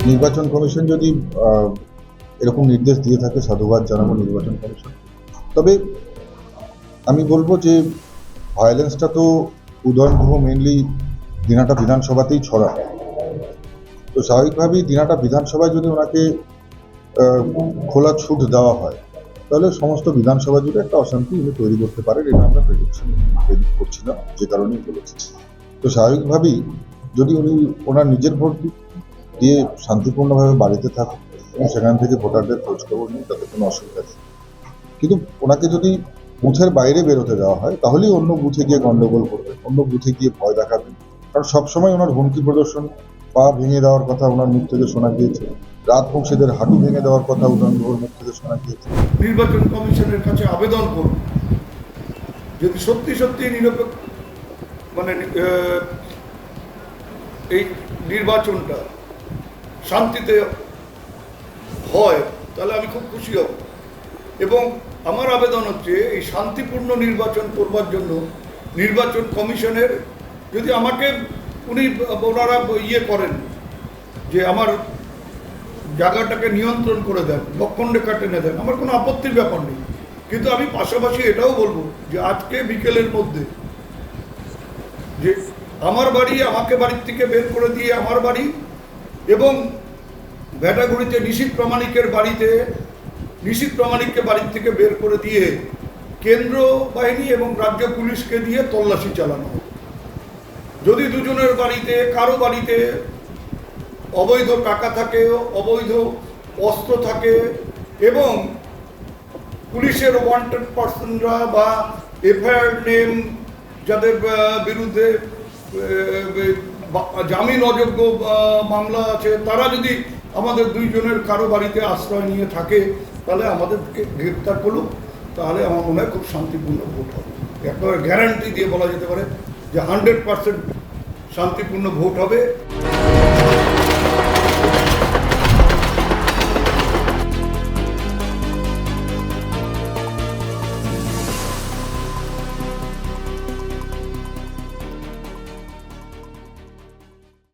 নির্বাচন কমিশন যদি এরকম নির্দেশ দিয়ে থাকে, সাধুবাদ জানাবো নির্বাচন কমিশন। তবে আমি বলবো যে ভায়োলেন্সটা তো উদয়ন গুহ মেনলি দিনাটা বিধানসভাতেই ছড়া। তো স্বাভাবিকভাবেই দিনাটা বিধানসভায় যদি ওনাকে খোলা ছুট দেওয়া হয়, তাহলে সমস্ত বিধানসভা জুড়ে একটা অশান্তি উনি তৈরি করতে পারেন, এটা আমরা প্রেডিক্ট করছিলাম, যে কারণেই বলেছি। তো স্বাভাবিকভাবেই যদি উনি ওনার নিজের ভোট দিয়ে শান্তিপূর্ণভাবে বাড়িতে থাকুন এবং সেখান থেকে ভোটারদের খোঁজ খবর নিন, তাতে কোনো অসুবিধা নেই। কিন্তু ওনাকে যদি বুথের বাইরে বেরোতে দেওয়া হয়, তাহলেই অন্য বুথে গিয়ে গন্ডগোল করবেন, অন্য বুথে গিয়ে ভয় দেখাবেন। কারণ সবসময় ওনার হুমকি প্রদর্শন, পা ভেঙে দেওয়ার কথা ওনার মুখ থেকে শোনা গিয়েছে, রাজবংশীদের হাঁটু ভেঙে দেওয়ার কথা উদয়ন গুহর মুখ থেকে শোনা গিয়েছে। নির্বাচন কমিশনের কাছে আবেদন করব, যদি সত্যি সত্যি নিরপেক্ষ মানে এই নির্বাচনটা শান্তিতে হয়, তাহলে আমি খুব খুশি হব। এবং আমার আবেদন হচ্ছে এই শান্তিপূর্ণ নির্বাচন করবার জন্য নির্বাচন কমিশনের যদি আমাকে ওনারা করেন যে আমার জায়গাটাকে নিয়ন্ত্রণ করে দেন, লক্ষণ রেখা টেনে দেন, আমার কোনো আপত্তির ব্যাপার নেই। কিন্তু আমি পাশাপাশি এটাও বলবো যে আজকে বিকেলের মধ্যে যে আমার বাড়ি, আমাকে বাড়ির থেকে বের করে দিয়ে আমার বাড়ি এবং ভেটাগুড়িতে নিশীথ প্রামাণিককে বাড়ির থেকে বের করে দিয়ে কেন্দ্র বাহিনী এবং রাজ্য পুলিশকে দিয়ে তল্লাশি চালানো হবে। যদি দুজনের বাড়িতে, কারো বাড়িতে অবৈধ টাকা থাকে, অবৈধ অস্ত্র থাকে এবং পুলিশের ওয়ান্টেড পার্সনরা বা এফআইআর নেম যাদের বিরুদ্ধে জামিন অযোগ্য মামলা আছে, তারা যদি আমাদের দুইজনের কারো বাড়িতে আশ্রয় নিয়ে থাকে, তাহলে আমাদেরকে গ্রেপ্তার করুক, তাহলে আমার মনে হয় খুব শান্তিপূর্ণ ভোট হবে। একেবারে গ্যারান্টি দিয়ে বলা যেতে পারে যে 100% শান্তিপূর্ণ ভোট হবে।